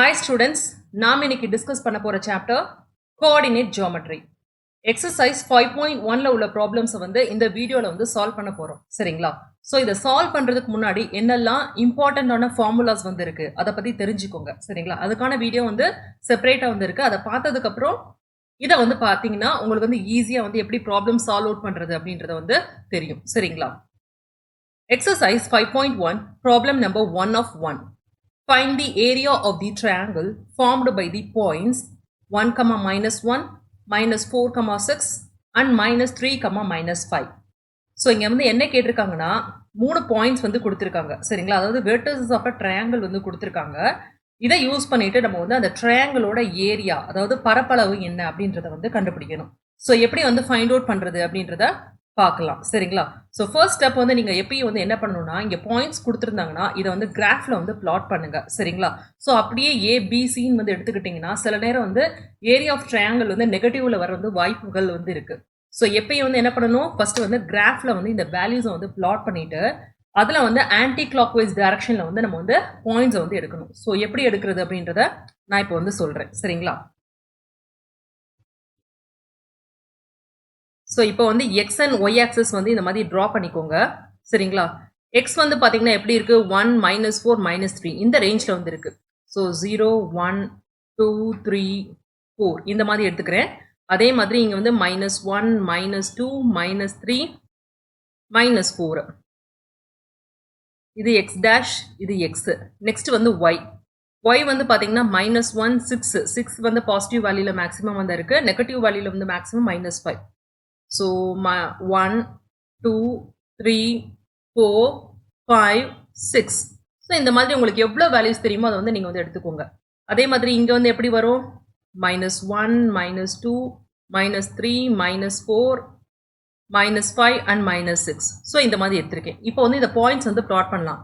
Hi students, நாம் இன்னைக்கு discuss பண்ண போற சாப்டர் கோஆர்டினேட் ஜியோமெட்ரி. எக்ஸசைஸ் 5.1ல உள்ள ப்ராப்ளம்ஸ் வந்து இந்த வீடியோல வந்து சால்வ் பண்ண போறோம். சரிங்களா? சோ இத சால்வ் பண்றதுக்கு முன்னாடி என்னெல்லாம் இம்பார்ட்டன்டான ஃபார்முலாஸ் வந்து இருக்கு அத பத்தி தெரிஞ்சுக்கோங்க. சரிங்களா? அதுக்கான வீடியோ வந்து செப்பரேட்டா வந்து இருக்கு. அத பார்த்ததுக்கு அப்புறம் இத வந்து பாத்தீங்கன்னா உங்களுக்கு வந்து ஈஸியா வந்து எப்படி ப்ராப்ளம் சால்வ் அவுட் பண்றது அப்படின்றது வந்து தெரியும். சரிங்களா? Exercise 5.1 problem number 1 of 1. Find the area of the triangle formed by the points 1, -1, -4, 6 and -3, -5. So இங்கே வந்து என்ன கேட்டிருக்காங்கன்னா 3 பாயிண்ட்ஸ் வந்து கொடுத்துருக்காங்க. சரிங்களா? அதாவது வெர்டசஸ் ஆஃப் அ ட்ரையாங்கிள் வந்து கொடுத்துருக்காங்க. இதை யூஸ் பண்ணிட்டு நம்ம வந்து அந்த ட்ரையாங்கிளோட ஏரியா அதாவது பரப்பளவு என்ன அப்படின்றத வந்து கண்டுபிடிக்கணும். ஸோ எப்படி வந்து ஃபைண்ட் அவுட் பண்ணுறது அப்படின்றத பார்க்கலாம். சரிங்களா? ஸோ ஃபர்ஸ்ட் ஸ்டெப் வந்து நீங்கள் எப்பயும் வந்து என்ன பண்ணணும்னா இங்கே பாயிண்ட்ஸ் கொடுத்துருந்தாங்கன்னா இதை வந்து கிராஃபில் வந்து பிளாட் பண்ணுங்க. சரிங்களா? ஸோ அப்படியே ஏபிசின்னு வந்து எடுத்துக்கிட்டிங்கன்னா சில நேரம் வந்து ஏரியா ஆஃப் ட்ரையாங்கிள் வந்து நெகட்டிவ்ல வர வந்து வாய்ப்புகள் வந்து இருக்கு. ஸோ எப்பயும் வந்து என்ன பண்ணணும் ஃபர்ஸ்ட் வந்து கிராஃபில் வந்து இந்த வேல்யூஸை வந்து பிளாட் பண்ணிட்டு அதில் வந்து ஆன்டி கிளாக் வைஸ் டைரக்ஷனில் வந்து நம்ம வந்து பாயிண்ட்ஸை வந்து எடுக்கணும். ஸோ எப்படி எடுக்கிறது அப்படின்றத நான் இப்போ வந்து சொல்கிறேன். சரிங்களா? ஸோ இப்போ வந்து எக்ஸ் அண்ட் ஒய் ஆக்சஸ் வந்து இந்த மாதிரி ட்ரா பண்ணிக்கோங்க. சரிங்களா? எக்ஸ் வந்து பார்த்தீங்கன்னா எப்படி இருக்கு 1, -4, -3 இந்த ரேஞ்சில் வந்து இருக்கு. ஸோ 0, 1, 2, 3, 4 இந்த மாதிரி எடுத்துக்கிறேன். அதே மாதிரி இங்கே வந்து -1, -2, -3, -4 இது எக்ஸ் டேஷ், இது எக்ஸ். நெக்ஸ்ட் வந்து ஒய். ஒய் வந்து பார்த்தீங்கன்னா -1, 6 6 வந்து பாசிட்டிவ் வேல்யூல மேக்ஸிமம் வந்து இருக்கு. நெகட்டிவ் வேல்யூல வந்து மேக்ஸிமம் -5. So 1, 2, 3, 4, 5, 6. ஸோ இந்த மாதிரி உங்களுக்கு எவ்வளோ வேல்யூஸ் தெரியுமோ அதை வந்து நீங்கள் வந்து எடுத்துக்கோங்க. அதே மாதிரி இங்கே வந்து எப்படி வரும் -1, -2, -3, -4, -5 அண்ட் -6. ஸோ இந்த மாதிரி எடுத்திருக்கேன். இப்போ வந்து இந்த பாயிண்ட்ஸ் வந்து ப்ளாட் பண்ணலாம்.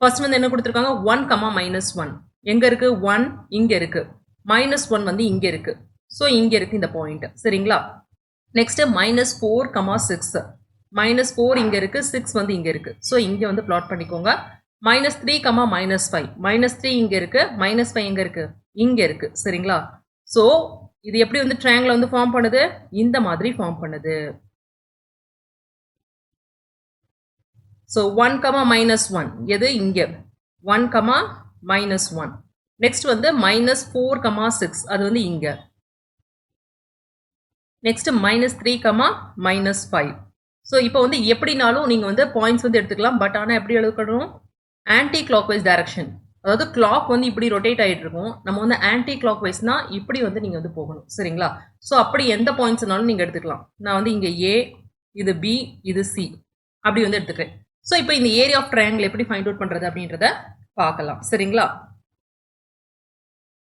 ஃபர்ஸ்ட் வந்து என்ன கொடுத்துருக்காங்க 1, -1 எங்கே இருக்கு 1 இங்கே இருக்கு, -1 வந்து இங்கே இருக்கு. ஸோ இங்கே இருக்கு இந்த பாயிண்ட். சரிங்களா? நெக்ஸ்ட் -4, 6 -4 இங்க இருக்கு, 6 வந்து இங்க இருக்கு. ஸோ இங்க வந்து பிளாட் பண்ணிக்கோங்க. -3, -5 -3 இங்க இருக்கு, -5 எங்க இருக்கு இங்க இருக்கு. சரிங்களா? ஸோ இது எப்படி வந்து ட்ரையாங்கிள் வந்து ஃபார்ம் பண்ணுது இந்த மாதிரி ஃபார்ம் பண்ணுது. ஸோ 1, -1 எது இங்க 1, -1. நெக்ஸ்ட் வந்து -4, 6 அது வந்து இங்க. நெக்ஸ்ட் -3, -5. ஸோ இப்போ வந்து எப்படினாலும் நீங்கள் வந்து பாயிண்ட்ஸ் வந்து எடுத்துக்கலாம். பட் ஆனால் எப்படி எடுக்கணும் ஆன்டி கிளாக் வைஸ் டைரக்ஷன். அதாவது கிளாக் வந்து இப்படி ரொட்டேட் ஆகிட்டு இருக்கும். நம்ம வந்து ஆன்டி கிளாக் வைஸ்னா இப்படி வந்து நீங்கள் வந்து போகணும். சரிங்களா? ஸோ அப்படி எந்த பாயிண்ட்ஸ்னாலும் நீங்கள் எடுத்துக்கலாம். நான் வந்து இங்கே ஏ, இது பி, இது சி அப்படி வந்து எடுத்துக்கிறேன். ஸோ இப்போ இந்த ஏரியா ஆஃப் ட்ரையாங்கிள் எப்படி ஃபைண்ட் அவுட் பண்ணுறது அப்படின்றத பார்க்கலாம். சரிங்களா?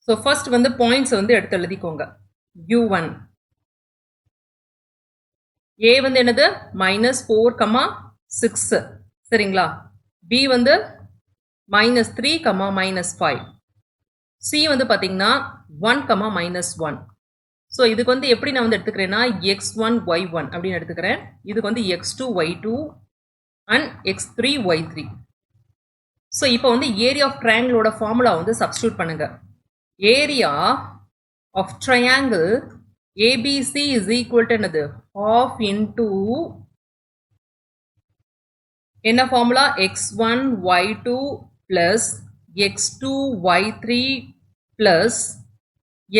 ஸோ ஃபர்ஸ்ட் வந்து பாயிண்ட்ஸ் வந்து எடுத்து எழுதிக்கோங்க. U1 A வந்து என்னது -4, 6 சரிங்களா? B வந்து -3, -5. C வந்து பார்த்தீங்கன்னா 1, -1. ஸோ இதுக்கு வந்து எப்படி நான் வந்து எடுத்துக்கிறேன்னா x1, y1 அப்படின்னு எடுத்துக்கிறேன். இதுக்கு வந்து x2, y2 and x3, y3. So இப்போ வந்து ஏரியா ஆஃப் ட்ரையாங்கிளோட ஃபார்முலா வந்து சப்ஸ்டியூட் பண்ணுங்க. Area of triangle ABC is equal to என்னது half into என்ன formula x1 y2 plus x2 y3 plus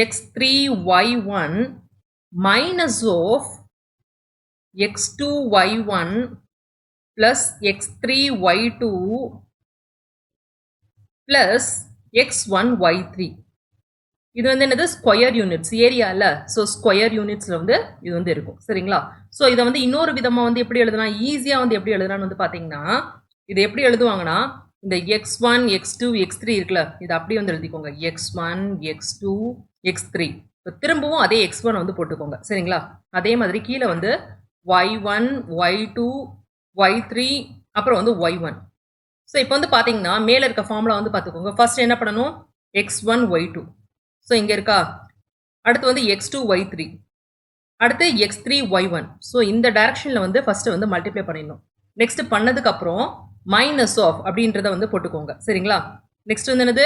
x3 y1 minus of x2 y1 plus x3 y2 plus x1 y3. இது வந்து என்னது square units ஏரியால. So square யூனிட்ஸ்ல வந்து இது வந்து இருக்கும். சரிங்களா? ஸோ இதை வந்து இன்னொரு விதமாக வந்து எப்படி எழுதலாம் ஈஸியா வந்து எப்படி எழுதலாம்னு வந்து பார்த்தீங்கன்னா இது எப்படி எழுதுவாங்கன்னா இந்த x1, x2, x3 இருக்குல்ல இது அப்படியே வந்து எழுதிக்கோங்க x1, x2, x3. திரும்பவும் அதே x1 வந்து போட்டுக்கோங்க. சரிங்களா? அதே மாதிரி கீழே வந்து y1, y2, y3 அப்புறம் வந்து y1. ஸோ இப்போ வந்து பார்த்தீங்கன்னா மேலே இருக்க ஃபார்முலா வந்து பார்த்துக்கோங்க. ஃபர்ஸ்ட் என்ன பண்ணணும் x1, y2. ஸோ இங்கே இருக்கா? அடுத்து வந்து x2, y3. அடுத்து x3, y1. ஸோ இந்த டைரக்ஷனில் வந்து ஃபஸ்ட்டு வந்து மல்டிப்ளை பண்ணிடணும். நெக்ஸ்ட் பண்ணதுக்கு அப்புறம் மைனஸ் ஆஃப் அப்படின்றத வந்து போட்டுக்கோங்க. சரிங்களா? நெக்ஸ்ட் வந்து என்னது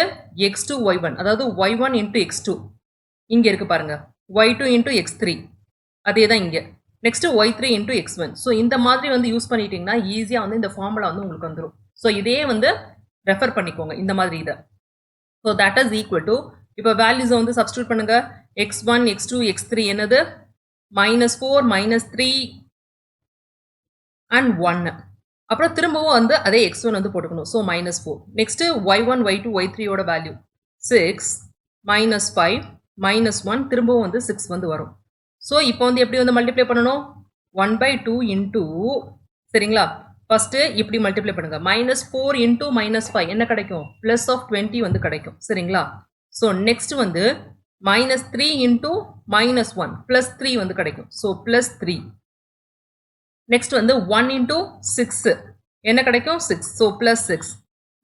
x2 y1 அதாவது y1 into x2 இங்க இருக்கு பாருங்க y2 into x3 அதே தான் இங்க next y3 into x1 so இந்த மாதிரி வந்து யூஸ் பண்ணிட்டீங்கன்னா ஈஸியாக வந்து இந்த ஃபார்முலா வந்து உங்களுக்கு வந்துடும் ஸோ இதே வந்து ரெஃபர் பண்ணிக்கோங்க இந்த மாதிரி இதை so that is equal to இப்போ வேல்யூஸை வந்து சப்ஸ்டியூட் பண்ணுங்க x1 x2 x3 என்னது -4 -3 and 1 அப்புறம் திரும்பவும் வந்து அதே x1 வந்து போட்டுக்கணும் so -4 next y1 y2 y3 ஓட வேல்யூ 6 -5 -1 திரும்பவும் வந்து 6 வந்து வரும் ஸோ இப்போ வந்து எப்படி வந்து மல்டிப்ளை பண்ணணும் 1/2 இன்டூ சரிங்களா ஃபர்ஸ்ட் இப்படி மல்டிப்ளை பண்ணுங்க -4 இன்டூ -5 என்ன கிடைக்கும் +20 வந்து கிடைக்கும் சரிங்களா ஸோ நெக்ஸ்ட் வந்து -3 இன்டூ -1 +3 வந்து கிடைக்கும் ஸோ +3 நெக்ஸ்ட் வந்து 1 இன்டூ 6 என்ன கிடைக்கும் 6 ஸோ +6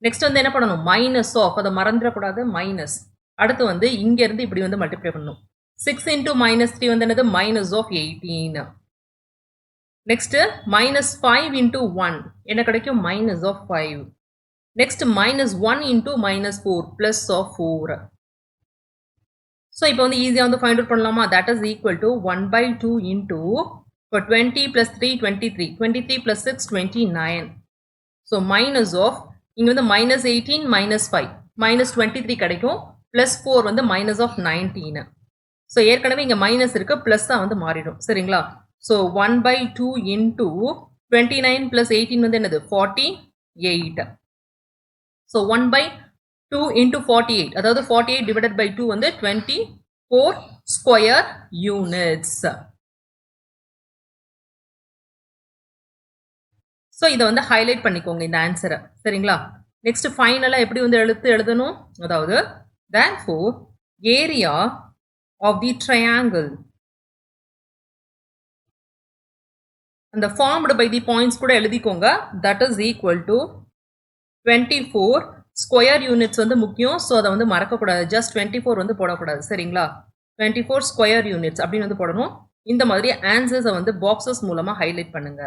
நெக்ஸ்ட் வந்து என்ன பண்ணணும் மைனஸ் ஆஃப் அதை மறந்துடக்கூடாது மைனஸ் அடுத்து வந்து இங்கேருந்து இப்படி வந்து மல்டிப்ளை பண்ணணும் 6 இன்டூ -3 வந்து என்னது -18 நெக்ஸ்ட் -5 இன்டூ 1 என்ன கிடைக்கும் -5 நெக்ஸ்ட் -1 இன்டூ -4 +4 ஸோ இப்போ வந்து ஈஸியாக வந்து ஃபைண்ட் அவுட் பண்ணலாமா that is equal to 1/2 into இப்போ 20 + 3 23 23 + 6 29 ஸோ மைனஸ் ஆஃப் இங்கே வந்து -18 -5 -23 கிடைக்கும் +4 வந்து -19 ஸோ ஏற்கனவே இங்கே மைனஸ் இருக்கு ப்ளஸ்ஸாக வந்து மாறிடும் சரிங்களா ஸோ 1/2 இன்டூ 29 + 18 வந்து என்னது 48 ஸோ 1/2 இன்டூ 48 அதாவது 48 டிவைடட் பை 2 வந்து 24 ஸ்கொயர் யூனிட்ஸ் ஸோ இதை வந்து ஹைலைட் பண்ணிக்கோங்க இந்த ஆன்சரை சரிங்களா நெக்ஸ்ட் ஃபைனலாக எப்படி வந்து எழுதணும் அதாவது therefore area of the triangle and the formed by the points கூட எழுதிக்கோங்க that is equal to 24 square units வந்து முக்கியம் ஸோ அதை வந்து மறக்கக்கூடாது ஜஸ்ட் 24 வந்து போடக்கூடாது சரிங்களா 24 ஸ்கொயர் யூனிட்ஸ் அப்படின்னு வந்து போடணும் இந்த மாதிரி ஆன்சர்ஸை வந்து பாக்ஸஸ் மூலமாக ஹைலைட் பண்ணுங்க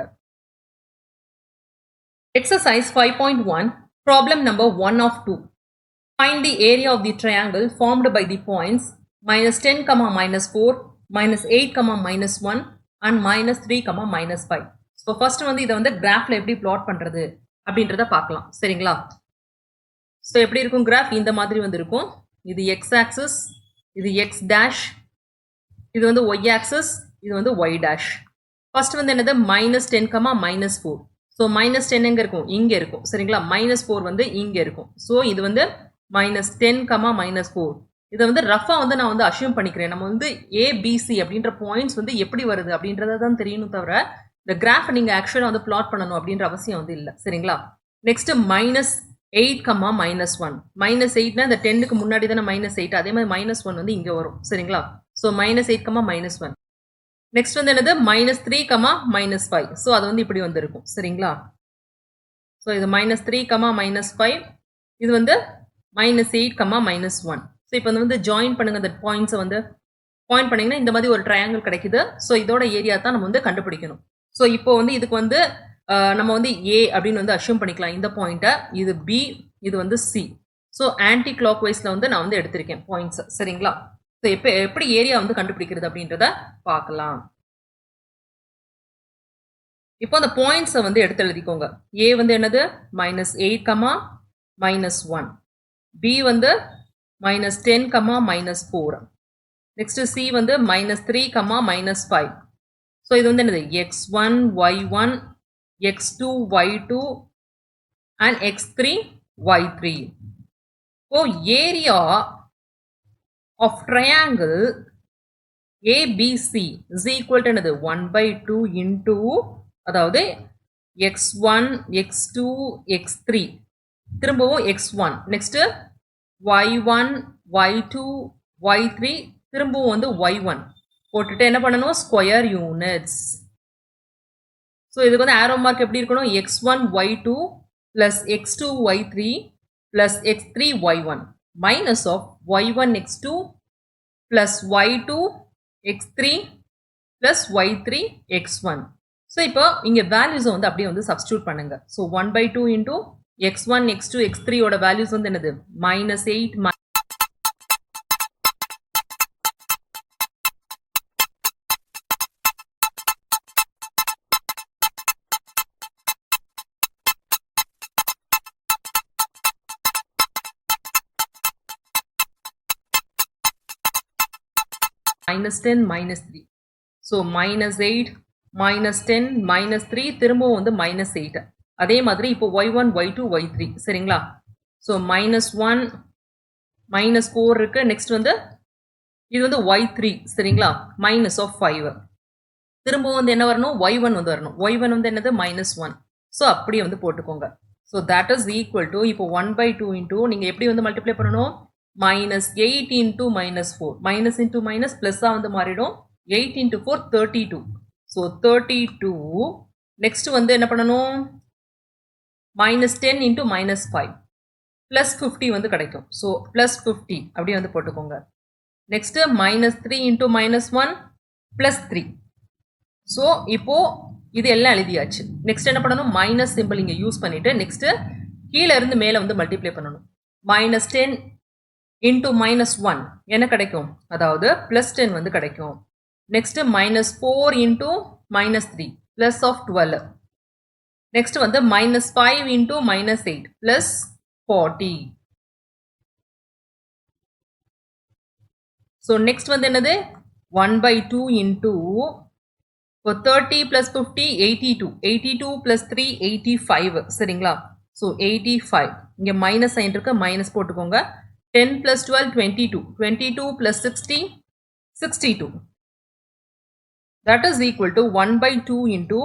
exercise 5.1 problem number 1 of 2 find the area of the triangle formed by the points -10, -4, -8, -1 and -3, -5 so first வந்து இதை வந்து கிராஃப்ல எப்படி பிளாட் பண்றது அப்படின்றத பார்க்கலாம் சரிங்களா ஸோ எப்படி இருக்கும் கிராஃப் இந்த மாதிரி வந்து இருக்கும் இது எக்ஸ் ஆக்சிஸ் இது எக்ஸ் டேஷ் இது வந்து ஒய் ஆக்சிஸ் இது வந்து ஒய் டேஷ் ஃபர்ஸ்ட் வந்து என்னது -10, -4 ஸோ -10 எங்க இருக்கும் இங்க இருக்கும் சரிங்களா -4 வந்து இங்க இருக்கும் ஸோ இது வந்து -10, -4 இதை வந்து ரஃபா வந்து நான் வந்து அஷ்யூம் பண்ணிக்கிறேன் நம்ம வந்து ஏபிசி அப்படின்ற பாயிண்ட்ஸ் வந்து எப்படி வருது அப்படின்றத தான் தெரியணும் தவிர இந்த கிராஃப் நீங்க ஆக்சுவலாக வந்து பிளாட் பண்ணணும் அப்படின்ற அவசியம் வந்து இல்லை சரிங்களா நெக்ஸ்ட் -8, -1 -8னா இந்த 10க்கு முன்னாடி தானே -8 அதே மாதிரி -1 வந்து இங்க வரும் சரிங்களா ஸோ -8, -1 நெக்ஸ்ட் வந்து என்னது -3, -5 ஸோ அது வந்து இப்படி வந்து இருக்கும் சரிங்களா ஸோ இது -3, -5 இது வந்து -8, -1 ஸோ இப்போ வந்து ஜாயின் பண்ணுங்க அந்த பாயிண்ட்ஸை வந்து பாயிண்ட் பண்ணீங்கன்னா இந்த மாதிரி ஒரு ட்ரையாங்கிள் கிடைக்குது ஸோ இதோட ஏரியா தான் நம்ம வந்து கண்டுபிடிக்கணும் ஸோ இப்போ வந்து இதுக்கு வந்து நம்ம வந்து ஏ அப்படின்னு வந்து அஷ்யூம் பண்ணிக்கலாம் இந்த பாயிண்ட்டை இது பி இது வந்து சி ஸோ ஆன்டி கிளாக் வைஸில் வந்து நான் வந்து எடுத்திருக்கேன் பாயிண்ட்ஸ் சரிங்களா ஸோ இப்போ எப்படி ஏரியா வந்து கண்டுபிடிக்கிறது அப்படின்றத பார்க்கலாம் இப்போ அந்த பாயிண்ட்ஸை வந்து எடுத்து எழுதிக்கோங்க ஏ வந்து என்னது -8, -1 பி வந்து -10, -4 நெக்ஸ்ட் சி வந்து -3, -5 ஸோ இது வந்து என்னது x1 y1 x2 y2 and x3 y3 இப்போ area of triangle ABC is equal to என்னது 1/2 இன்டூ அதாவது x1 x2 x3 திரும்பவும் x1 next y1 y2 y3 திரும்பவும் வந்து y1 போட்டுட்டு என்ன பண்ணணும் ஸ்கொயர் யூனிட்ஸ் ஸோ இதுக்கு வந்து ஆரோ மார்க் எப்படி இருக்கணும் x1 y2 plus x2 y3 plus x3 y1 minus of y1 x2 plus y2 x3 plus y3 x1 so இப்போ இங்கே வேல்யூஸை வந்து அப்படியே வந்து சப்ஸ்டியூட் பண்ணுங்க so 1/2 into x1 x2 x3 ஓட வேல்யூஸ் வந்து என்னது -8 -10 -3. ஸோ -8 -10 -3 திரும்பவும் வந்து -8. அதே மாதிரி இப்போ y1 y2 y3 சரிங்களா. ஸோ -1 -4 இருக்கு. நெக்ஸ்ட் வந்து இது வந்து y3 சரிங்களா, -5. திரும்பவும் வந்து என்ன வரணும், y1 வந்து வரணும். y1 வந்து என்னது -1. ஸோ அப்படியே வந்து போட்டுக்கோங்க. So that is equal to இப்போ 1/2 இன்டூ நீங்கள் எப்படி வந்து மல்டிப்ளை பண்ணணும், -8 into -4. மைனஸ் இன்டூ மைனஸ் ப்ளஸ்ஸாக வந்து மாறிடும். 8 into 4 32. ஸோ 32. நெக்ஸ்ட் வந்து என்ன பண்ணணும், -10 into -5 ப்ளஸ் 50 வந்து கிடைக்கும். ஸோ ப்ளஸ் 50 அப்படியே வந்து போட்டுக்கோங்க. Next -3 into -1 plus 3. ஸோ இப்போ இது எல்லாம் எழுதியாச்சு. நெக்ஸ்ட் என்ன பண்ணணும், மைனஸ் சிம்பிள் இங்கே யூஸ் பண்ணிட்டு நெக்ஸ்ட் கீழே இருந்து மேலே வந்து மல்டிப்ளை பண்ணணும். -10 into -1 என்ன கிடைக்கும், அதாவது +10 வந்து கிடைக்கும். Next -4 into -3 plus of 12. Next வந்து -5 into -8 plus 40. ஸோ நெக்ஸ்ட் வந்து என்னது 1/2 into 30 plus 50 82. 82 plus 3 85 சரிங்களா. ஸோ 85 இங்கே மைனஸ் சைன் இருக்கு, மைனஸ் போட்டுக்கோங்க. 10 plus 12 22. 22 plus 60 62. That is equal to 1/2 into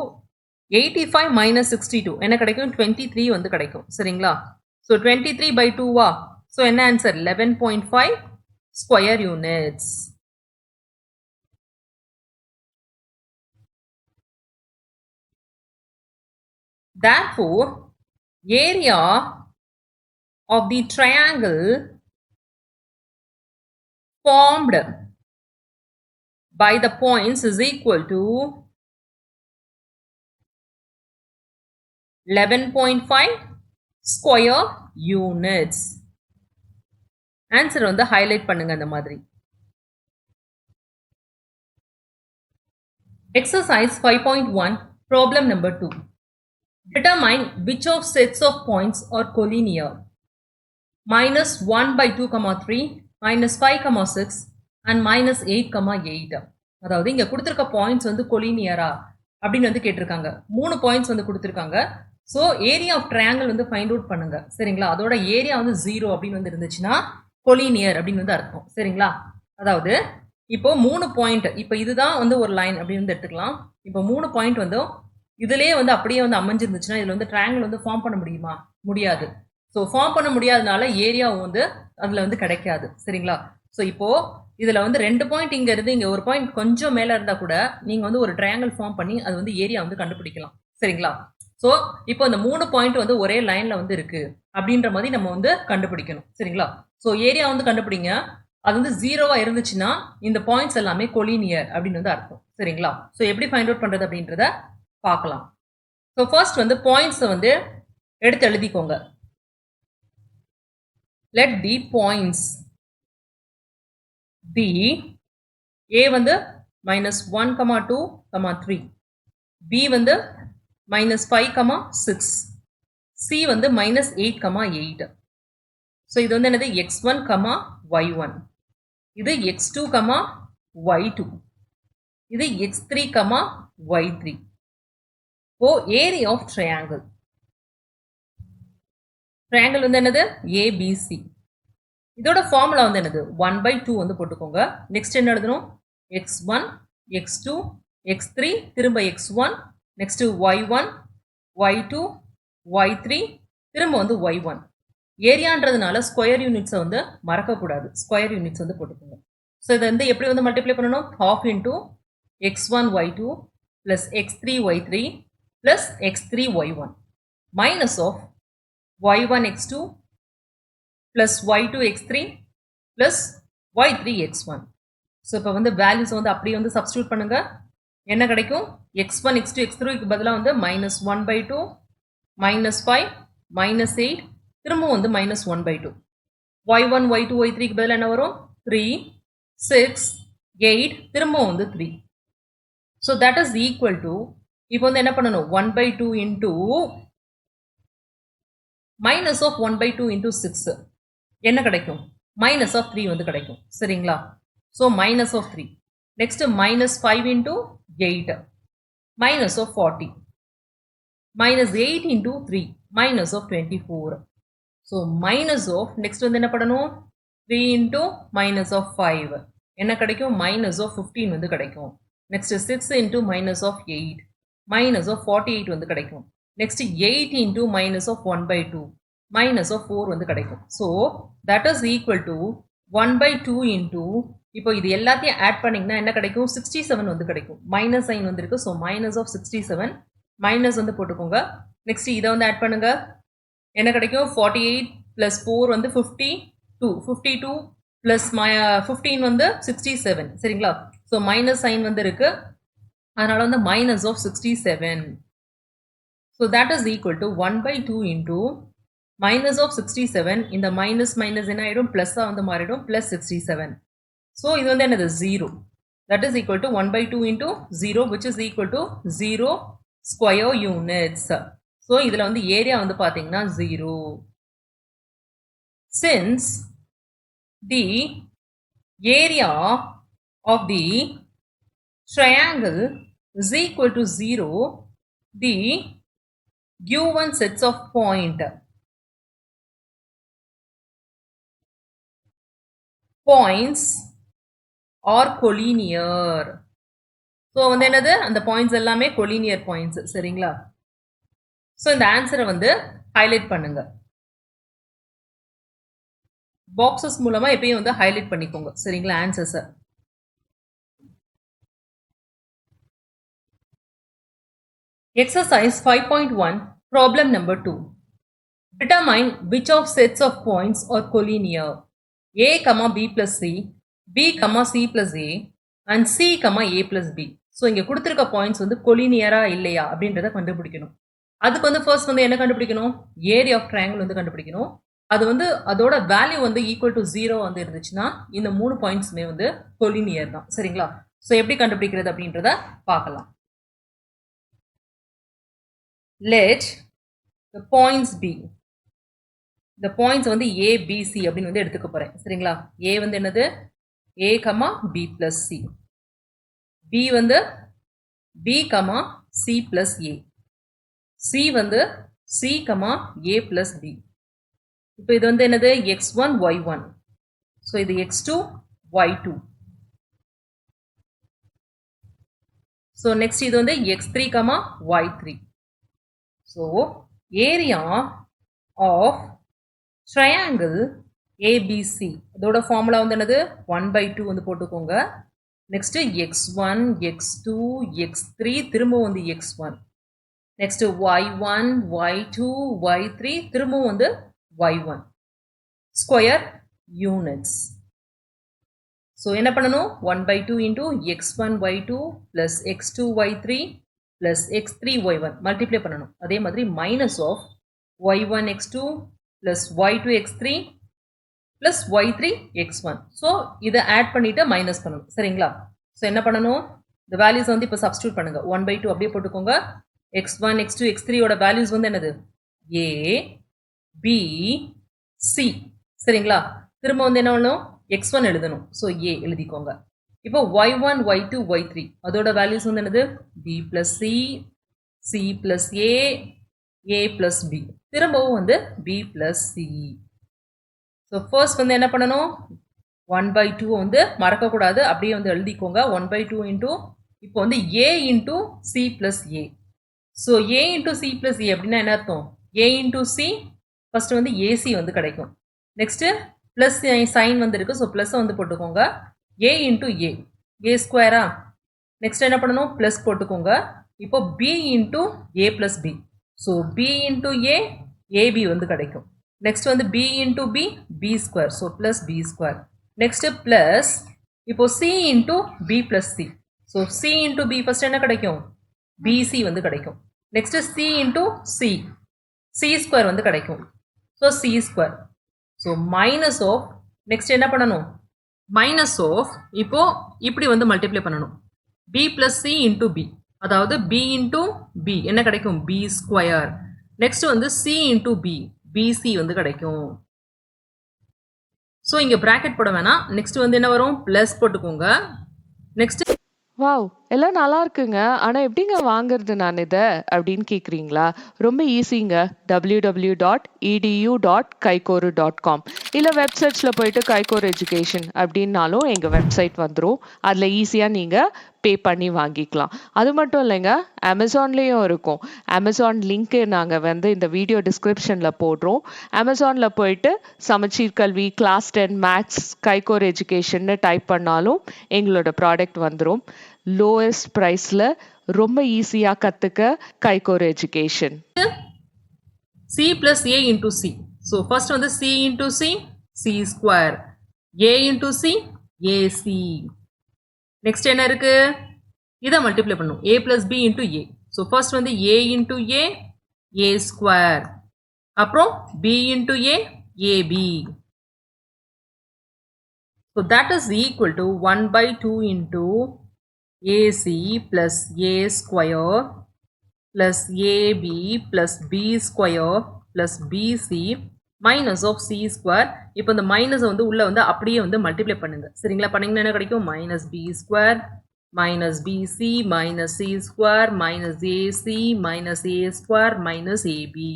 85 minus 62 என்ன கிடைக்கும், 23 வந்து கிடைக்கும் சரிங்களா. ஸோ 23/2 ஸோ என்ன answer 11.5 square units. Therefore, area of the triangle formed by the points is equal to 11.5 square units. Answer வந்து highlight பண்ணுங்க அந்த மாதிரி. Exercise 5.1 problem number 2. Determine which of sets of points are collinear. -1/2, 3, -5, 6 and -8, 8. அதாவது இங்க கொடுத்திருக்க points வந்து கொலினியரா அப்படின்னு வந்து கேட்டிருக்காங்க. 3 பாயிண்ட்ஸ் வந்து கொடுத்திருக்காங்க. ஸோ ஏரியா ஆஃப் ட்ரையாங்கிள் வந்து ஃபைண்ட் அவுட் பண்ணுங்க சரிங்களா. அதோட ஏரியா வந்து 0 அப்படின்னு வந்து இருந்துச்சுன்னா கொலினியர் அப்படின்னு வந்து அர்த்தம் சரிங்களா. அதாவது இப்போ 3 பாயிண்ட், இப்போ இதுதான் வந்து ஒரு லைன் அப்படின்னு வந்து எடுத்துக்கலாம். இப்போ 3 பாயிண்ட் வந்து இதுலேயே வந்து அப்படியே வந்து அமைஞ்சிருந்துச்சுன்னா இதில் வந்து ட்ரையாங்கிள் வந்து ஃபார்ம் பண்ண முடியுமா, முடியாது. ஸோ ஃபார்ம் பண்ண முடியாதனால ஏரியாவும் வந்து அதில் வந்து கிடைக்காது சரிங்களா. ஸோ இப்போது இதில் வந்து 2 பாயிண்ட் இங்கே இருந்து இங்கே ஒரு பாயிண்ட் கொஞ்சம் மேலே இருந்தால் கூட நீங்கள் வந்து ஒரு ட்ரையாங்கிள் ஃபார்ம் பண்ணி அது வந்து ஏரியா வந்து கண்டுபிடிக்கலாம் சரிங்களா. ஸோ இப்போ இந்த 3 பாயிண்ட் வந்து ஒரே லைனில் வந்து இருக்குது அப்படின்ற மாதிரி நம்ம வந்து கண்டுபிடிக்கணும் சரிங்களா. ஸோ ஏரியா வந்து கண்டுபிடிங்க. அது வந்து 0வா இருந்துச்சுன்னா இந்த பாயிண்ட்ஸ் எல்லாமே கொலினியர் அப்படின்னு வந்து அர்த்தம் சரிங்களா. ஸோ எப்படி ஃபைண்ட் அவுட் பண்ணுறது அப்படின்றத பார்க்கலாம். ஸோ ஃபர்ஸ்ட் வந்து பாயிண்ட்ஸை வந்து எடுத்து எழுதிக்கோங்க. let the points be a வந்து -1, 2, 3, b வந்து -5, 6, c வந்து -8, 8. ஸோ இது வந்து என்னது x1, y1, இது x2, y2, இது x3, y3. ஓ ஏரியா ஆஃப் ட்ரையாங்கிள். ட்ரையாங்கிள் வந்து என்னது ABC. இதோட ஃபார்முலா வந்து என்னது 1/2 வந்து போட்டுக்கோங்க. நெக்ஸ்ட் என்ன எழுதணும், x1 x2 x3 திரும்ப x1 next y1 y2 y3 திரும்ப வந்து y1. ஏரியான்றதுனால ஸ்கொயர் யூனிட்ஸை வந்து மறக்கக்கூடாது, ஸ்கொயர் யூனிட்ஸ் வந்து போட்டுக்கோங்க. ஸோ இதை வந்து எப்படி வந்து மல்டிப்ளை பண்ணணும், ½ into x1 y2 plus x3 y3 plus x3 y1 minus of y1 x2 plus y2 x3 plus y3 x1. So இப்போ வந்து வேல்யூஸ் வந்து அப்படியே வந்து சப்ஸ்டியூட் பண்ணுங்க. என்ன கிடைக்கும், x1 x2 x3க்கு பதிலாக வந்து -1/2 -5 minus 8 திரும்ப வந்து minus 1 by 2 y1 y2 y3 க்கு பதிலா என்ன வரும் 3 6 8 திரும்ப வந்து 3 so that is equal to இப்போ வந்து என்ன பண்ணணும் 1 by 2 into minus of 1 by 2 into 6 என்ன கிடைக்கும் minus of 3 வந்து கிடைக்கும் சரிங்களா so minus of 3 next minus 5 into 8 minus of 40 minus 8 into 3 minus of 24 so minus of next வந்து என்ன பண்ணணும் 3 into minus of 5 என்ன கிடைக்கும் minus of 15 வந்து கிடைக்கும் next 6 into minus of 8 minus of 48 வந்து கிடைக்கும் next 8 into minus of 1 by 2 minus of 4 வந்து கிடைக்கும் so that is equal to 1 by 2 into இப்போ இது எல்லாத்தையும் ஆட் பண்ணீங்கன்னா என்ன கிடைக்கும் 67 வந்து கிடைக்கும் மைனஸ் சைன் வந்து இருக்கு ஸோ மைனஸ் ஆஃப் 67 மைனஸ் வந்து போட்டுக்கோங்க நெக்ஸ்ட் இதை வந்து ஆட் பண்ணுங்க என்ன கிடைக்கும் 48 பிளஸ் 4 வந்து 52 பிளஸ் 15 வந்து 67 சரிங்களா ஸோ மைனஸ் சைன் வந்து இருக்கு அதனால வந்து minus of 67 so that is equal to 1 by 2 into minus of 67 இந்த மைனஸ் மைனஸ் என்ன ஆயிடும் பிளஸ்ஸாக வந்து மாறிடும் பிளஸ் 67 so இது வந்து என்னது 0 that is equal to 1 by 2 into 0 which is equal to 0 square units so இதுல வந்து ஏரியா வந்து பாத்தீங்கன்னா 0 since the area of the triangle is equal to 0 the given sets of points or collinear so வந்து என்னது அந்த points எல்லாமே collinear points சரிங்களா so இந்த ஆன்சரை வந்து ஹைலைட் பண்ணுங்க பாக்ஸஸ் மூலமா எப்பயும் வந்து ஹைலைட் பண்ணிக்கோங்க சரிங்களா ஆன்சர்ஸை exercise 5.1 problem number 2 determine which of sets of points are collinear a comma b plus c b comma c plus a and c comma a plus b so இங்கே கொடுத்துருக்க points வந்து கொலினியரா இல்லையா அப்படின்றத கண்டுபிடிக்கணும் அதுக்கு வந்து ஃபர்ஸ்ட் வந்து என்ன கண்டுபிடிக்கணும் ஏரியா ஆஃப் ட்ரையாங்கிள் வந்து கண்டுபிடிக்கணும் அது வந்து அதோட வேல்யூ வந்து ஈக்குவல் டு 0 வந்து இருந்துச்சுன்னா இந்த 3 பாயிண்ட்ஸுமே வந்து கொலினியர் தான் சரிங்களா ஸோ எப்படி கண்டுபிடிக்கிறது அப்படின்றத பார்க்கலாம் let the points be the points வந்து a b c அப்படின்னு வந்து எடுத்துக்க போறேன் சரிங்களா a வந்து என்னது a b plus c b வந்து b c plus a c வந்து c a plus b இப்போ இது வந்து என்னது x1 y1 ஸோ இது x2 y2 ஸோ நெக்ஸ்ட் இது வந்து x3 y3 so area of triangle ABC அதோட ஃபார்முலா வந்து என்னது 1 by 2 வந்து போட்டுக்கோங்க நெக்ஸ்ட் x1 x2 x3 திரும்ப வந்து x1 next y1 y2 y3 திரும்ப வந்து y1 ஸ்கொயர் யூனிட்ஸ் ஸோ என்ன பண்ணணும் 1 by 2 into x1 y2 plus x2 y3 plus x3 y1 multiply பண்ணணும் அதே மாதிரி minus of y1 x2 plus y2 x3 plus y3 x1 so இதை add பண்ணிட்டு minus பண்ணணும் சரிங்களா ஸோ என்ன பண்ணணும் இந்த வேல்யூஸ் வந்து இப்போ சப்ஸ்டியூட் பண்ணுங்க 1 by 2 அப்படியே போட்டுக்கோங்க x1 x2 x3 ஓட வேல்யூஸ் வந்து என்னது a b c சரிங்களா திரும்ப வந்து என்ன பண்ணணும் x1 எழுதணும் ஸோ a எழுதிக்கோங்க இப்போ y1 y2 y3 அதோட வேல்யூஸ் வந்து என்னது b plus c c plus a plus b திரும்பவும் வந்து b plus c so first வந்து என்ன பண்ணணும் 1 by 2 வந்து மறக்கக்கூடாது அப்படியே வந்து எழுதிக்கோங்க 1 by 2 இன்டூ இப்போ வந்து a into c plus a so a into c plus a அப்படின்னா என்ன அர்த்தம் a இன்டூ c ஃபர்ஸ்ட் வந்து ac வந்து கிடைக்கும் நெக்ஸ்ட் பிளஸ் சைன் வந்து இருக்கு ஸோ பிளஸ் வந்து போட்டுக்கோங்க a இன்டூ a ஸ்கொயரா நெக்ஸ்ட் என்ன பண்ணணும் பிளஸ் போட்டுக்கோங்க இப்போ b into a plus b so b into ab வந்து கிடைக்கும் நெக்ஸ்ட் வந்து b into b square so plus b square next plus இப்போ c into b plus c so c into b first என்ன கிடைக்கும் bc வந்து கிடைக்கும் next c into c c square வந்து கிடைக்கும். So c square. So minus of next என்ன பண்ணணும், minus of இப்போ இப்படி வந்து மல்டிப்ளை பண்ணணும், b plus c into b, அதாவது b into b என்ன கிடைக்கும், b ஸ்கொயர். நெக்ஸ்ட் வந்து c into b, bc வந்து கிடைக்கும். ஸோ இங்கே ப்ராக்கெட் போட வேணாம், நெக்ஸ்ட் வந்து என்ன வரும், ப்ளஸ் போட்டுக்கோங்க. Next wow! எல்லாம் நல்லா இருக்குங்க. ஆனா எப்படிங்க வாங்குறது நான் இத? அப்படின்னு கேட்குறீங்களா? ரொம்ப ஈஸிங்க. www.edu.kaikoru.com இல்ல வெப்சைட்ஸ்ல போயிட்டு கைகோர் எஜுகேஷன் அப்படின்னாலும் எங்க வெப்சைட் வந்துரும். அதுல ஈஸியா நீங்க பே பண்ணி வாங்கிக்கலாம். அது மட்டும் இல்லைங்க, அமேசான்லேயும் இருக்கும். அமேசான் லிங்க் நாங்கள் வந்து இந்த வீடியோ டிஸ்கிரிப்ஷனில் போடுறோம். அமேசானில் போயிட்டு சமச்சீர் கல்வி கிளாஸ் 10 மேக்ஸ் கைகோர் எஜுகேஷன்னு டைப் பண்ணாலும் எங்களோட ப்ராடக்ட் வந்துடும். லோவஸ்ட் ப்ரைஸில் ரொம்ப ஈஸியாக கற்றுக்க Kaikor education. c plus a into c. So first வந்து c into c, c square. a into c, ac. Next என்ன இருக்கு, இதை மல்டிப்ளை பண்ணும், a plus b into a. So first வந்து a into a, a square. அப்புறம் b into a, ab. So that is equal to 1/2 into ac plus a square plus ab plus b square plus bc minus of C square. இப்போ இந்த மைனஸை வந்து உள்ள வந்து அப்படியே வந்து மல்டிப்ளை பண்ணுங்க. சரிங்களா, பண்ணிங்கன்னா என்ன கிடைக்கும், minus B square minus BC minus C square minus AC minus A square minus AB.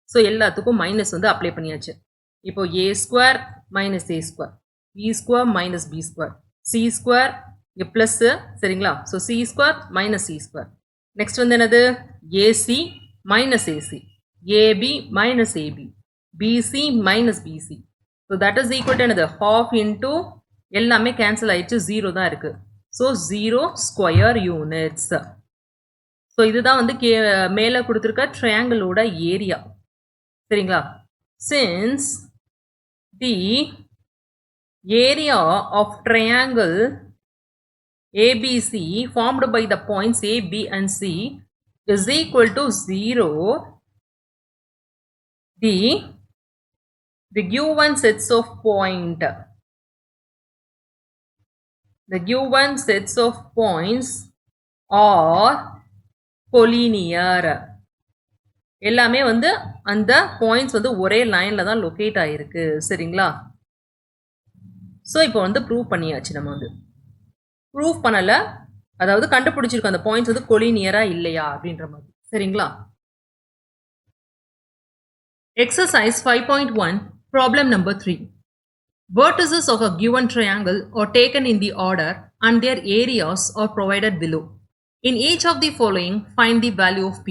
So எல்லாத்துக்கும் மைனஸ் வந்து அப்ளை பண்ணியாச்சு. இப்போ A square minus A square, B square minus B square, C square இங்கே ப்ளஸ்ஸு. சரிங்களா, so C square minus C square. Next வந்து என்னது, AC minus AC, AB minus AB, BC minus BC. So that is equal to another half into எல்லாமே cancel ஆயிடுச்சு, 0 தான் இருக்கு. So 0 square units. So இதுதான் வந்து மேலே கொடுத்திருக்க triangleோட ஏரியா. சரிங்களா, since the area of triangle ABC formed by the points A, B and C is equal to 0, the given sets of points are collinear. எல்லாமே வந்து அந்த பாயிண்ட்ஸ் வந்து ஒரே லைன்ல தான் லொகேட் ஆயிருக்கு. சரிங்களா, ஸோ இப்போ வந்து ப்ரூவ் பண்ணியாச்சு. நம்ம வந்து ப்ரூவ் பண்ணல, அதாவது கண்டுபிடிச்சிருக்கோம் அந்த பாயிண்ட்ஸ் வந்து கொலினியரா இல்லையா அப்படின்ற மாதிரி. சரிங்களா, exercise 5.1 problem number 3. Vertices of a given triangle are taken in the order and their areas are provided below. In each of the following find the value of p.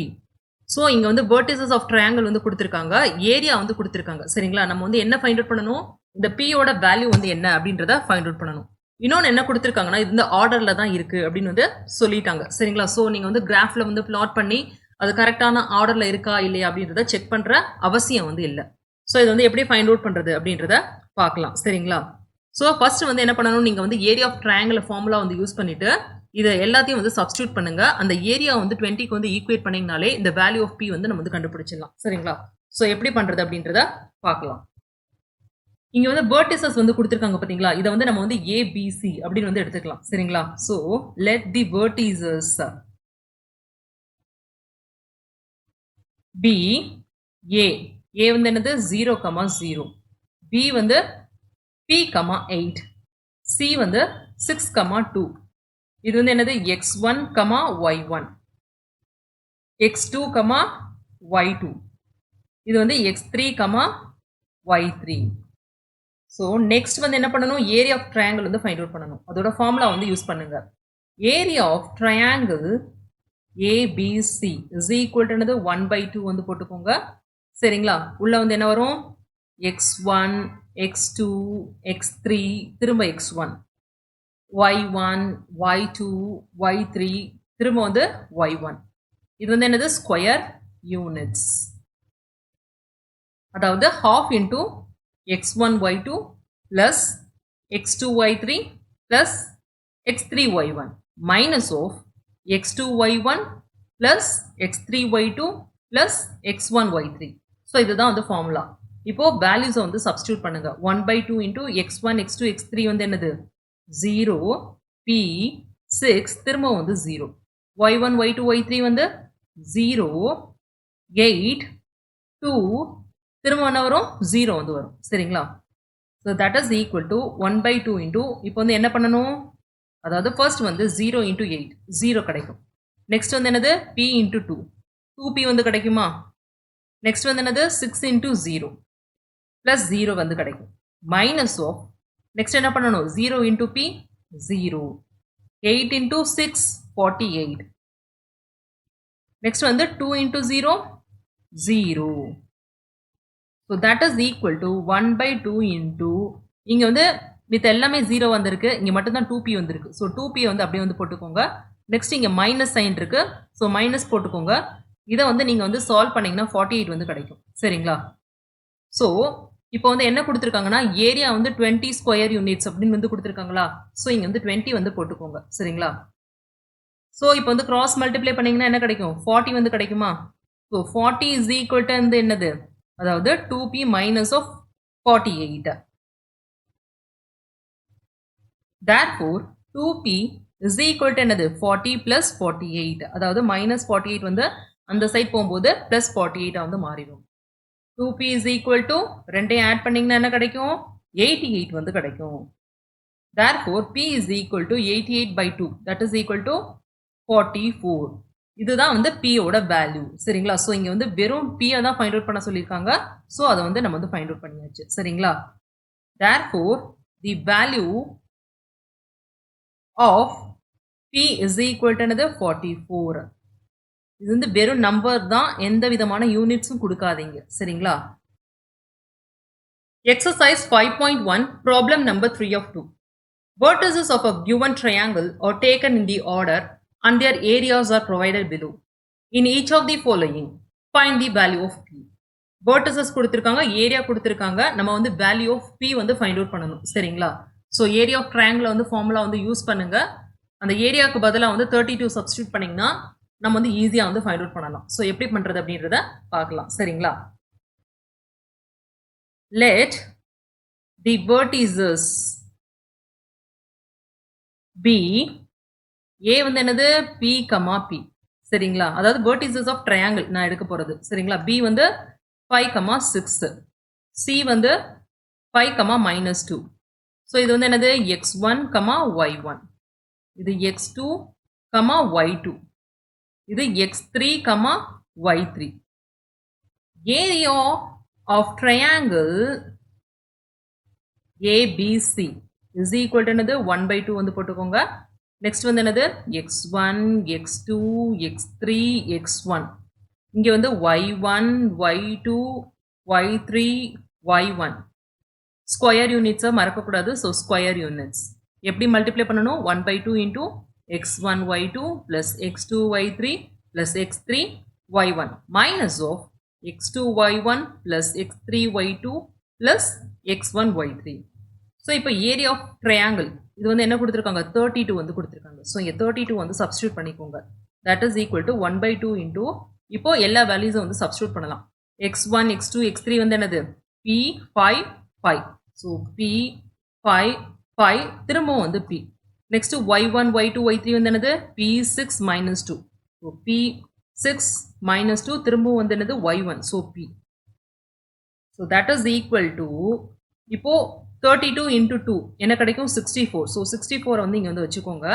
So இங்கே வந்து vertices of triangle வந்து கொடுத்துருக்காங்க, area வந்து கொடுத்துருக்காங்க. சரிங்களா, நம்ம வந்து என்ன ஃபைண்ட் அவுட் பண்ணணும், இந்த பியோட வேல்யூ வந்து என்ன அப்படின்றத ஃபைண்ட் அவுட் பண்ணணும். இன்னொன்று என்ன கொடுத்துருக்காங்கன்னா, இது இந்த ஆர்டரில் தான் இருக்குது அப்படின்னு வந்து சொல்லிட்டாங்க. சரிங்களா, ஸோ நீங்கள் வந்து கிராஃபில் வந்து பிளாட் பண்ணி அது கரெக்டான ஆர்டரில் இருக்கா இல்லையா அப்படின்றத செக் பண்ணுற அவசியம் வந்து இல்லை. ஸோ இது வந்து எப்படி ஃபைண்ட் அவுட் பண்ணுறது அப்படின்றத பார்க்கலாம். சரிங்களா, ஸோ ஃபர்ஸ்ட் வந்து என்ன பண்ணணும், நீங்கள் வந்து ஏரியா ஆஃப் ட்ரையாங்கிள் ஃபார்முலா வந்து யூஸ் பண்ணிவிட்டு இதை எல்லாத்தையும் வந்து சப்ஸ்டியூட் பண்ணுங்கள். அந்த ஏரியா வந்து 20க்கு வந்து ஈக்குவேட் பண்ணிங்கனாலே இந்த வேல்யூ ஆஃப் பி வந்து நம்ம வந்து கண்டுபிடிச்சிடலாம். சரிங்களா, ஸோ எப்படி பண்ணுறது அப்படின்றத பார்க்கலாம். இங்கே வந்து வெர்டிசஸ் வந்து கொடுத்துருக்காங்க பார்த்தீங்களா, இதை வந்து நம்ம வந்து ஏபிசி அப்படின்னு வந்து எடுத்துக்கலாம். சரிங்களா, so let the vertices B A. A வந்து என்னது 0,0, B வந்து P,8, C வந்து 6,2. இது வந்து என்னது x1, y1, x2, y2. இது வந்து x3, y3. ஸோ நெக்ஸ்ட் வந்து என்ன பண்ணணும், ஏரியா ஆஃப் ட்ரையாங்கிள் வந்து ஃபைண்ட் அவுட் பண்ணணும். அதோட ஃபார்முலா வந்து யூஸ் பண்ணுங்க. Area of triangle ABC is equal to என்னது 1/2 வந்து போட்டுக்கோங்க. சரிங்களா, உள்ள வந்து என்ன வரும், x1, x2, x3, திரும்ப x1, y1, y2, y3, திரும்ப வந்து y1. இது வந்து என்னது ஸ்கொயர் யூனிட்ஸ், அதாவது half into x1 y2 plus x2 y3 plus x3 y1 minus of x2 y1 plus x3 y2 plus x1 y3. So இதுதான் வந்து formula. இப்போ வேல்யூஸை வந்து சப்ஸ்டியூட் பண்ணுங்க. 1/2 இன்டூ x1 x2 x3 வந்து என்னது 0 p 6 திரும்ப வந்து 0 y1 y2 y3 வந்து 0 8 2 திரும்ப என்ன வரும் 0 வந்து வரும். சரிங்களா? So that is equal to 1/2 into இப்போ வந்து என்ன பண்ணணும், அதாவது ஃபர்ஸ்ட் வந்து 0 இன்டூ 8 0 கிடைக்கும். நெக்ஸ்ட் வந்து என்னது p இன்டூ 2 2p வந்து கிடைக்குமா. நெக்ஸ்ட் வந்து என்னது 6 இன்டூ 0 ப்ளஸ் 0 வந்து கிடைக்கும். மைனஸ் ஆஃப் நெக்ஸ்ட் என்ன பண்ணணும் 0 இன்டூ p 0 8 இன்டூ 6 48 நெக்ஸ்ட் வந்து 2 into 0 0. So that is equal to 1/2 into இங்கே வந்து மித்த எல்லாமே 0 வந்திருக்கு, இங்கே மட்டும்தான் 2p வந்திருக்கு. ஸோ 2p வந்து அப்படியே வந்து போட்டுக்கோங்க. நெக்ஸ்ட் இங்கே மைனஸ் சைன் இருக்கு, ஸோ மைனஸ் போட்டுக்கோங்க. இதை வந்து நீங்கள் வந்து சால்வ் பண்ணீங்கன்னா 48 வந்து கிடைக்கும். சரிங்களா? ஸோ இப்போ வந்து என்ன கொடுத்துருக்காங்கன்னா ஏரியா வந்து 20 ஸ்கொயர் யூனிட்ஸ் அப்படின்னு வந்து கொடுத்துருக்காங்களா. ஸோ இங்கே வந்து 20 வந்து போட்டுக்கோங்க. சரிங்களா? ஸோ இப்போ வந்து கிராஸ் மல்டிப்ளை பண்ணீங்கன்னா என்ன கிடைக்கும் 40 வந்து கிடைக்குமா. ஸோ 40 இஸ் ஈக்குவல் டு வந்து என்னது, அதாவது 2p minus of 48. therefore 2p is equal to என்னது 40 plus 48, அதாவது minus 48 வந்து அந்த சைட் போகும்போது plus 48 வந்து மாறிடும். 2p is equal to ரெண்டையும் ஆட் பண்ணீங்கன்னா என்ன கிடைக்கும் 88 வந்து கிடைக்கும். therefore p is equal to 88/2, that is equal to 44. இதுதான் வந்து p ஓட வேல்யூ. சரிங்களா? ஸோ இங்கே வந்து வெறும் p தான் ஃபைண்ட் அவுட் பண்ண சொல்லியிருக்காங்க. ஸோ அதை வந்து நம்ம வந்து ஃபைண்ட் அவுட் பண்ணியாச்சு. சரிங்களா? therefore the value of p is equal to என்னது 44. இது வந்து வெறும் நம்பர் தான், எந்த விதமான யூனிட்ஸும் கொடுக்காதீங்க. சரிங்களா? Exercise 5.1 problem number 3 of 2. Vertices of a given triangle are taken in the order and their areas are provided below. In each of the following, find the value of p. Vertices கொடுத்திருக்காங்க, area கொடுத்திருக்காங்க, நம்ம வந்து value of p வந்து find out பண்ணணும். சரிங்களா? So area of triangle வந்து formula வந்து use பண்ணுங்க. அந்த ஏரியாவுக்கு பதிலாக வந்து 32 சப்ஸ்டியூட் பண்ணிங்கன்னா நம்ம வந்து ஈஸியாக வந்து ஃபைண்ட் அவுட் பண்ணலாம். ஸோ எப்படி பண்ணுறது அப்படின்றத பார்க்கலாம். சரிங்களா? let the vertices be a வந்து என்னது p, p. சரிங்களா? அதாவது vertices of triangle நான் எடுக்க போகிறது. சரிங்களா? b வந்து 5, 6, c வந்து 5, -2. ஸோ இது வந்து என்னது x1, y1, இது x2, y2, இது x3, y3. Area of triangle ABC is equal to என்னது 1/2 வந்து போட்டுக்கோங்க. நெக்ஸ்ட் வந்து என்னது x1, x2, x3, x1. இங்கே வந்து y1, y2, y3, y1. Square யூனிட்ஸை மறக்கக்கூடாது. ஸோ ஸ்கொயர் யூனிட்ஸ் எப்படி மல்டிப்ளை பண்ணணும் 1/2 into x1 y2 plus x2 y3 plus x3 y1 minus of x2 y1 plus x3 y2 plus x1 y3. So இப்போ area of triangle இது வந்து என்ன கொடுத்துருக்காங்க 32 வந்து கொடுத்துருக்காங்க. ஸோ இங்கே 32 வந்து சப்ஸ்டியூட் பண்ணிக்கோங்க. That is equal to 1/2 into இப்போ எல்லா வேல்யூஸும் வந்து சப்ஸ்டியூட் பண்ணலாம். x1 x2 x3 வந்து என்னது p 5 5. ஸோ p 5 5 திரும்பவும் வந்து p. Next y1 y2 y3 வந்து என்னது p6 -2. ஸோ p6 -2 திரும்பவும் வந்து என்னது y1. So p. So that is equal to இப்போ 32 இன்டூ 2 என்ன கிடைக்கும் 64. ஸோ 64 வந்து இங்கே வந்து வச்சுக்கோங்க.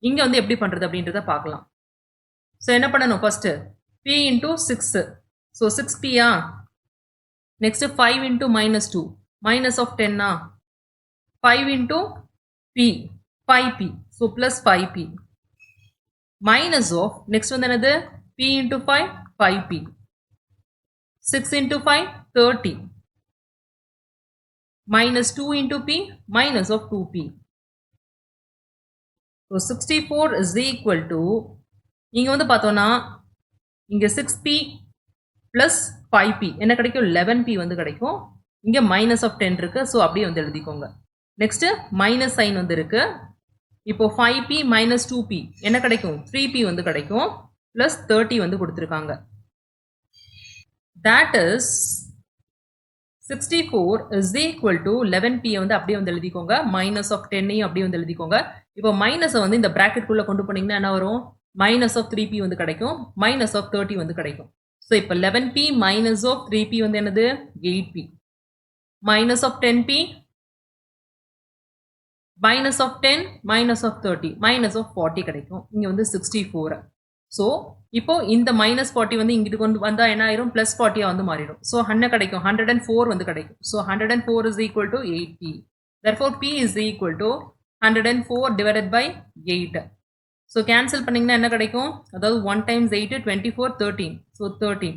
இங்கே வந்து எப்படி பண்ணுறது அப்படின்றத பார்க்கலாம். ஸோ என்ன பண்ணணும் ஃபர்ஸ்ட் p இன்டூ 6. ஸோ 6pயா. Next 5 into -2 minus of 10 5 into p 5p. so plus 5p minus of next one another p into 5 5p 6 into 5 30 minus 2 into p minus of 2p. so 64 is equal to இங்க வந்து பார்த்தோம்னா இங்க 6p plus 5p என்ன கிடைக்கும் 11p வந்து கிடைக்கும். இங்கே minus of 10 இருக்கு. ஸோ அப்படியே வந்து எழுதிக்கோங்க. நெக்ஸ்ட் மைனஸ் சைன் வந்து இருக்கு. இப்போ 5p minus 2p என்ன கிடைக்கும் 3p வந்து கிடைக்கும். ப்ளஸ் 30 வந்து கொடுத்துருக்காங்க. that is 64 is equal to 11p வந்து அப்படியே வந்து எழுதிக்கோங்க மைனஸ் ஆஃப் 10 அப்படியே வந்து எழுதிக்கோங்க இப்போ மைனஸை வந்து இந்த பிராக்கெட்குள்ள கொண்டு போனீங்கன்னா என்ன வரும் மைனஸ் ஆஃப் 3p வந்து கிடைக்கும் மைனஸ் ஆஃப் 30 வந்து கிடைக்கும் ஸோ இப்போ 11p மைனஸ் ஆஃப் 3p வந்து என்னது 8p minus of 10p minus of 10 minus of 30 minus of 40 கிடைக்கும் இங்கே வந்து 64 ஸோ இப்போ இந்த மைனஸ் 40 வந்து இங்கிட்டு கொண்டு வந்தால் என்ன ஆயிரும் ப்ளஸ் 40 வந்து மாறிடும் ஸோ 100 கிடைக்கும் 104 வந்து கிடைக்கும் so 104 is equal to 8p therefore p is equal to 104 divided by 8 so cancel பண்ணிங்கன்னா என்ன கிடைக்கும் அதாவது 1 times 8 24 13 so 13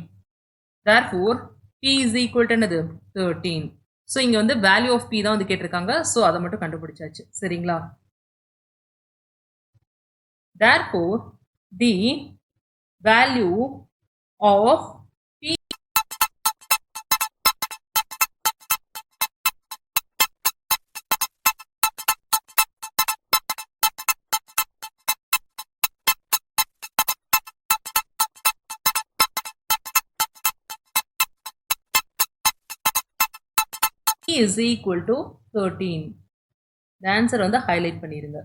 therefore p is equal to என்னது 13 ஸோ இங்கே வந்து வேல்யூ ஆஃப் p தான் வந்து கேட்டிருக்காங்க ஸோ அதை மட்டும் கண்டுபிடிச்சாச்சு சரிங்களா therefore the value of p is equal to 13 the answer வந்து ஹைலைட் பண்ணிருங்க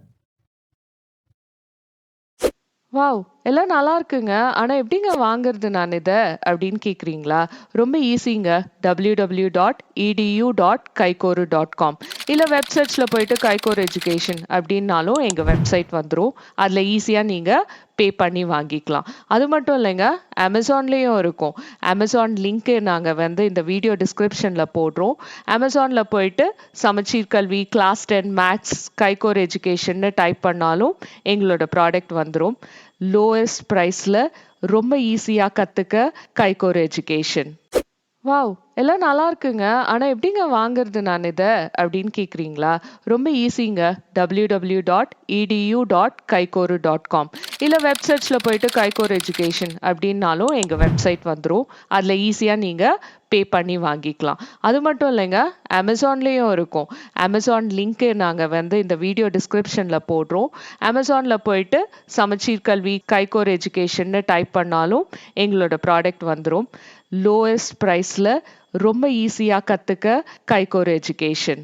வாவ் எல்லாம் நல்லா இருக்குங்க ஆனால் எப்படிங்க வாங்குறது நான் இதை அப்படின்னு கேட்குறீங்களா ரொம்ப ஈஸிங்க www.edu.kaikoru.com இல்லை வெப்சைட்ஸில் போயிட்டு கைகோர் எஜுகேஷன் அப்படின்னாலும் எங்கள் வெப்சைட் வந்துடும் அதில் ஈஸியாக நீங்கள் பே பண்ணி வாங்கிக்கலாம் அது மட்டும் இல்லைங்க அமேசான்லேயும் இருக்கும் அமேசான் லிங்க்கு நாங்கள் வந்து இந்த வீடியோ டிஸ்கிரிப்ஷனில் போடுறோம் அமேசானில் போயிட்டு சமச்சீர் கல்வி கிளாஸ் 10 மேக்ஸ் கைகோர் எஜுகேஷன்னு டைப் பண்ணாலும் எங்களோட ப்ராடக்ட் வந்துடும் லோயஸ்ட் ப்ரைஸில் ரொம்ப ஈஸியாக கற்றுக்க கைகோர் எஜுகேஷன் வாவ் எல்லாம் நல்லா இருக்குங்க ஆனால் எப்படிங்க வாங்குறது நான் இதை அப்படின்னு கேட்குறீங்களா ரொம்ப ஈஸிங்க www.edu.kaikoru.com இல்லை வெப்சைட்ஸில் போயிட்டு கைகோர் எஜுகேஷன் அப்படின்னாலும் எங்கள் வெப்சைட் வந்துடும் அதில் ஈஸியாக நீங்கள் பே பண்ணி வாங்கிக்கலாம் அது மட்டும் இல்லைங்க அமேசான்லேயும் இருக்கும் அமேசான் லிங்க்கு நாங்கள் வந்து இந்த வீடியோ டிஸ்கிரிப்ஷனில் போடுறோம் அமேசானில் போயிட்டு சமச்சீர் கல்வி கைகோர் எஜுகேஷன்னு டைப் பண்ணாலும் எங்களோட ப்ராடக்ட் வந்துடும் லோயஸ்ட் ப்ரைஸில் ரொம்ப ஈஸியாக கற்றுக்க கைகோர் எஜுகேஷன்